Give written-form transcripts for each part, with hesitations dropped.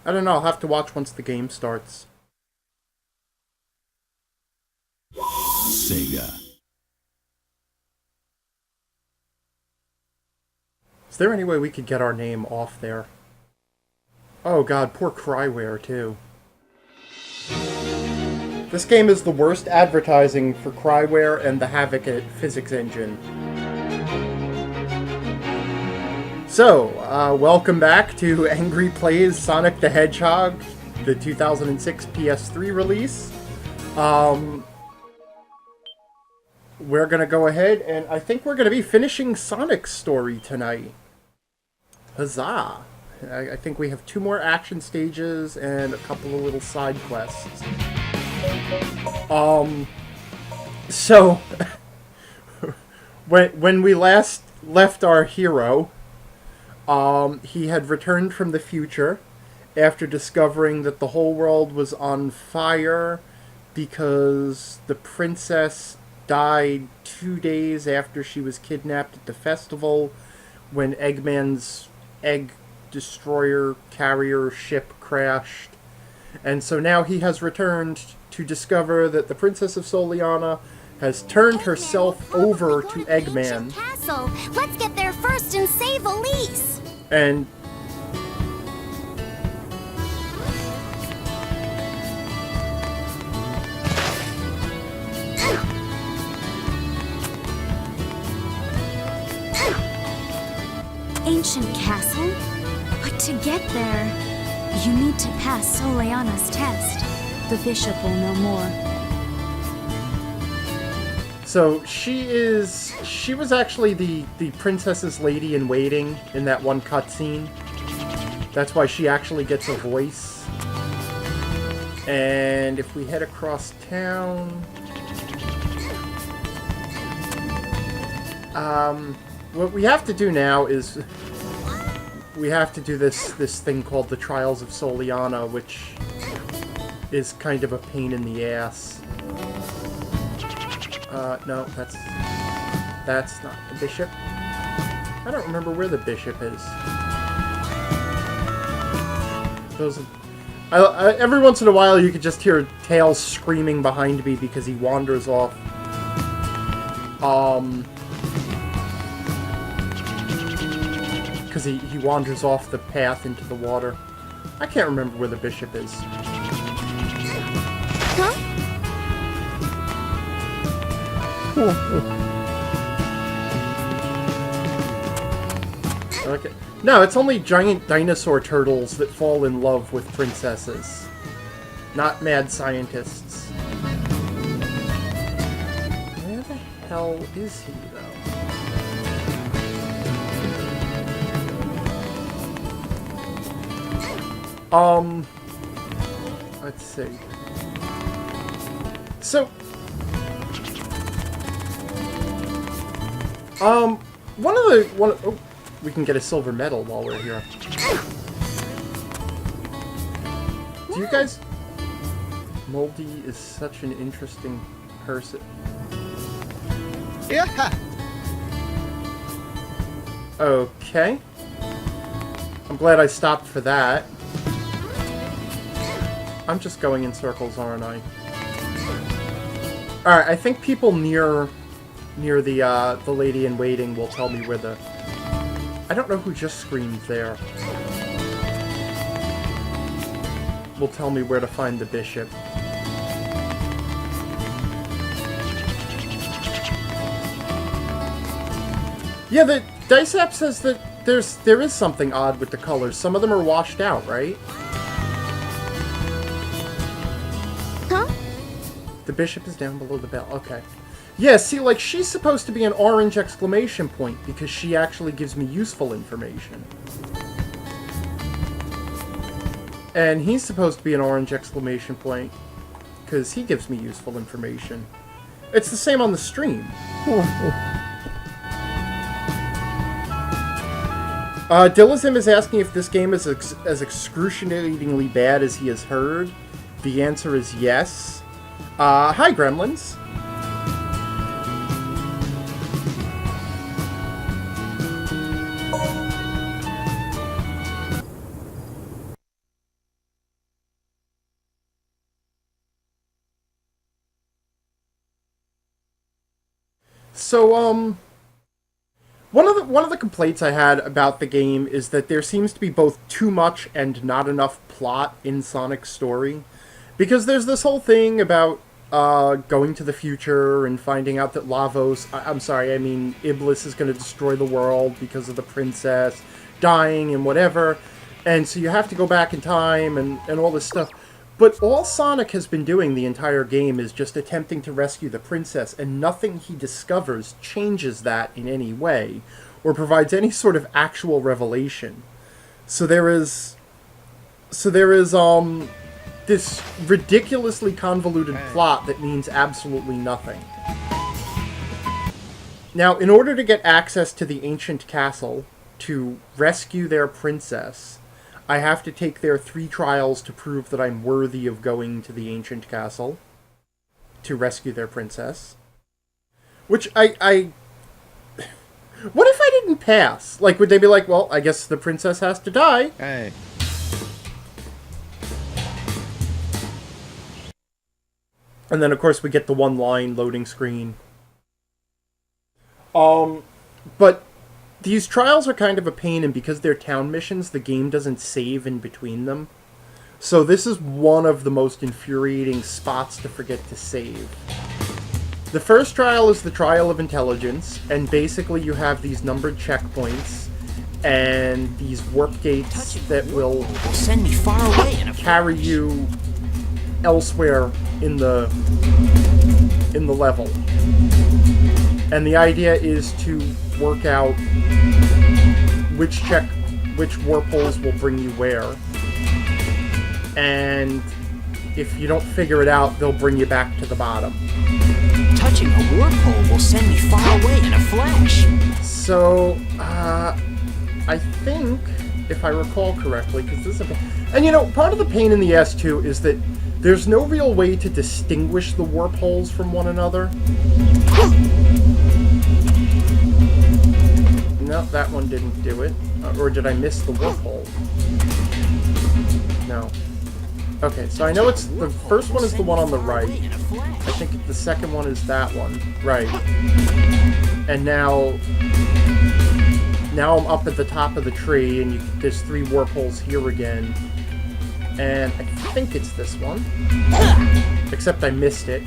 I don't know, I'll have to watch once the game starts. Sega. Is there any way we could get our name off there? Oh god, poor Cryware, too. This game is the worst advertising for Cryware and the Havoc physics engine. So, welcome back to Angry Plays Sonic the Hedgehog, the 2006 PS3 release. We're gonna go ahead and I think we're gonna be finishing Sonic's story tonight. Huzzah! I think we have 2 more action stages and a couple of little side quests. So, when we last left our hero, he had returned from the future after discovering that the whole world was on fire because the princess died 2 days after she was kidnapped at the festival when Eggman's egg destroyer carrier ship crashed. And so now he has returned to discover that the Princess of Soliana has turned herself over to Eggman. Castle. Let's get there first and save Elise. And Ancient castle? But to get there, you need to pass Soliana's test. The bishop will know more. so she was actually the princess's lady in waiting in that one cutscene. That's why she actually gets a voice. And if we head across town, what we have to do now is we have to do this thing called the Trials of Soliana, which is kind of a pain in the ass. No, that's not the bishop. I don't remember where the bishop is. Every once in a while you could just hear Tails screaming behind me because he wanders off. Because he wanders off the path into the water. I can't remember where the bishop is. Huh? Okay. No, it's only giant dinosaur turtles that fall in love with princesses. Not mad scientists. Where the hell is he, though? Let's see. So, oh, we can get a silver medal while we're here. Do you guys... Moldy is such an interesting person. Yeah. Okay. I'm glad I stopped for that. I'm just going in circles, aren't I? Alright, I think people near the lady in waiting will tell me where the... I don't know who just screamed there. Will tell me where to find the bishop. Yeah, the Dice app says that there is something odd with the colors. Some of them are washed out, right? Huh? The bishop is down below the bell. Okay. Yeah, see, like, she's supposed to be an orange exclamation point because she actually gives me useful information. And he's supposed to be an orange exclamation point because he gives me useful information. It's the same on the stream. Dillizim is asking if this game is as excruciatingly bad as he has heard. The answer is yes. Hi, Gremlins. So, one of the complaints I had about the game is that there seems to be both too much and not enough plot in Sonic's story. Because there's this whole thing about going to the future and finding out that Iblis is going to destroy the world because of the princess dying and whatever. And so you have to go back in time and all this stuff. But all Sonic has been doing the entire game is just attempting to rescue the princess, and nothing he discovers changes that in any way, or provides any sort of actual revelation. So there is this ridiculously convoluted plot that means absolutely nothing. Now, in order to get access to the ancient castle to rescue their princess, I have to take their 3 trials to prove that I'm worthy of going to the ancient castle to rescue their princess. Which I what if I didn't pass? Like, would they be like, well, I guess the princess has to die? Hey. And then, of course, we get the one-line loading screen. But these trials are kind of a pain, and because they're town missions, the game doesn't save in between them. So this is one of the most infuriating spots to forget to save. The first trial is the Trial of Intelligence, and basically you have these numbered checkpoints and these warp gates that will send me far away in a carry you elsewhere in the level. And the idea is to work out which warp holes will bring you where. And if you don't figure it out, they'll bring you back to the bottom. Touching a warp hole will send me far away in a flash. So, I think, if I recall correctly, because this is a... And you know, part of the pain in the S2 is that there's no real way to distinguish the warp holes from one another. No, that one didn't do it. Or did I miss the warp hole? No. Okay, so I know it's... The first one is the one on the right. I think the second one is that one. Right. And now I'm up at the top of the tree, and there's 3 warp holes here again. And I think it's this one. Except I missed it.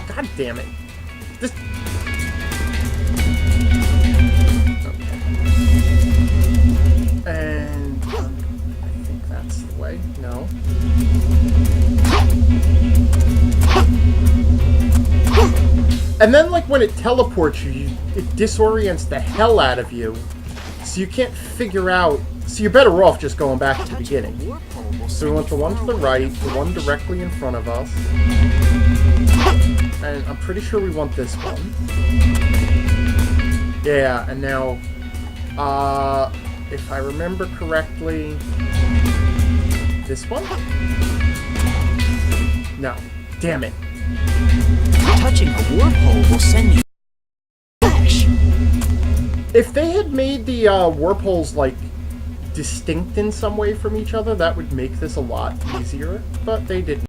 God damn it. This... Okay. And... I think that's the way. No. And then, like, when it teleports you, it disorients the hell out of you. So you can't figure out... So you're better off just going back to the beginning. So we want the one to the right, the one directly in front of us. And I'm pretty sure we want this one. Yeah, and now... if I remember correctly... This one? No. Damn it. Touching a warp hole will send you flash. If they had made the warp holes, like, distinct in some way from each other, that would make this a lot easier, but they didn't.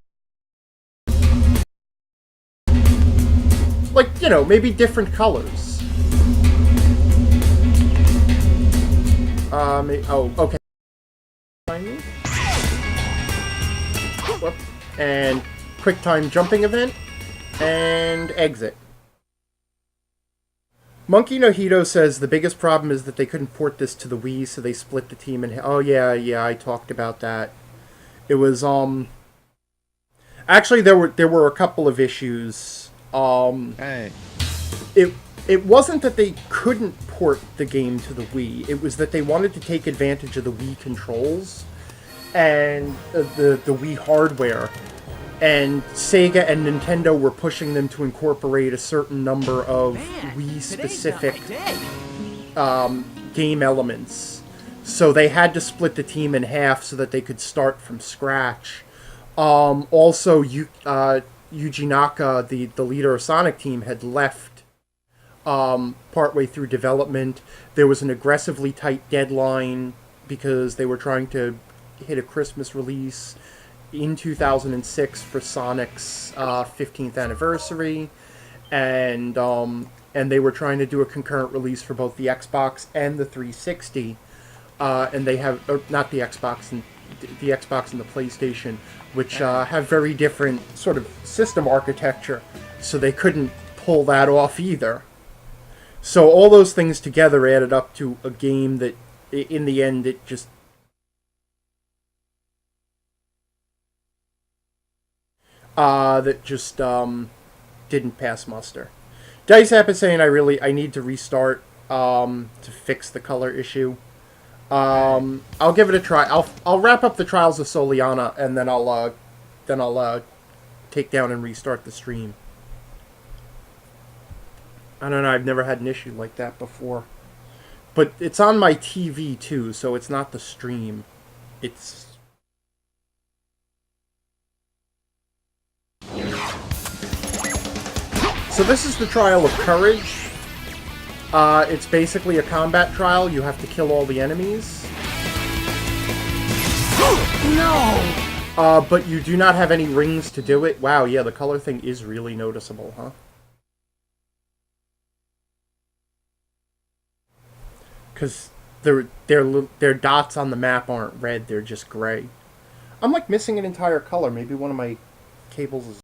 Like, you know, maybe different colors. Oh, okay. Whoop. And quick time jumping event, and exit. Monkey No Hito says the biggest problem is that they couldn't port this to the Wii, so they split the team in... Oh, yeah, I talked about that. It was, Actually, there were a couple of issues. Hey. It wasn't that they couldn't port the game to the Wii. It was that they wanted to take advantage of the Wii controls and the Wii hardware. And Sega and Nintendo were pushing them to incorporate a certain number of Wii-specific game elements. So they had to split the team in half so that they could start from scratch. Also, Yuji Naka, the leader of Sonic Team, had left partway through development. There was an aggressively tight deadline because they were trying to hit a Christmas release in 2006 for Sonic's 15th anniversary, and they were trying to do a concurrent release for both the Xbox and the 360. And they have not the Xbox and the PlayStation, which have very different sort of system architecture, so they couldn't pull that off either. So all those things together added up to a game that, in the end, it just didn't pass muster. Dicehap is saying I need to restart to fix the color issue. I'll give it a try. I'll wrap up the Trials of Soliana, and then I'll take down and restart the stream. I don't know. I've never had an issue like that before, but it's on my TV too, so it's not the stream. It's so this is the Trial of Courage. It's basically a combat trial. You have to kill all the enemies. No! But you do not have any rings to do it. Wow, yeah, the color thing is really noticeable, huh? Because their dots on the map aren't red, they're just gray. I'm like missing an entire color. Maybe one of my cables is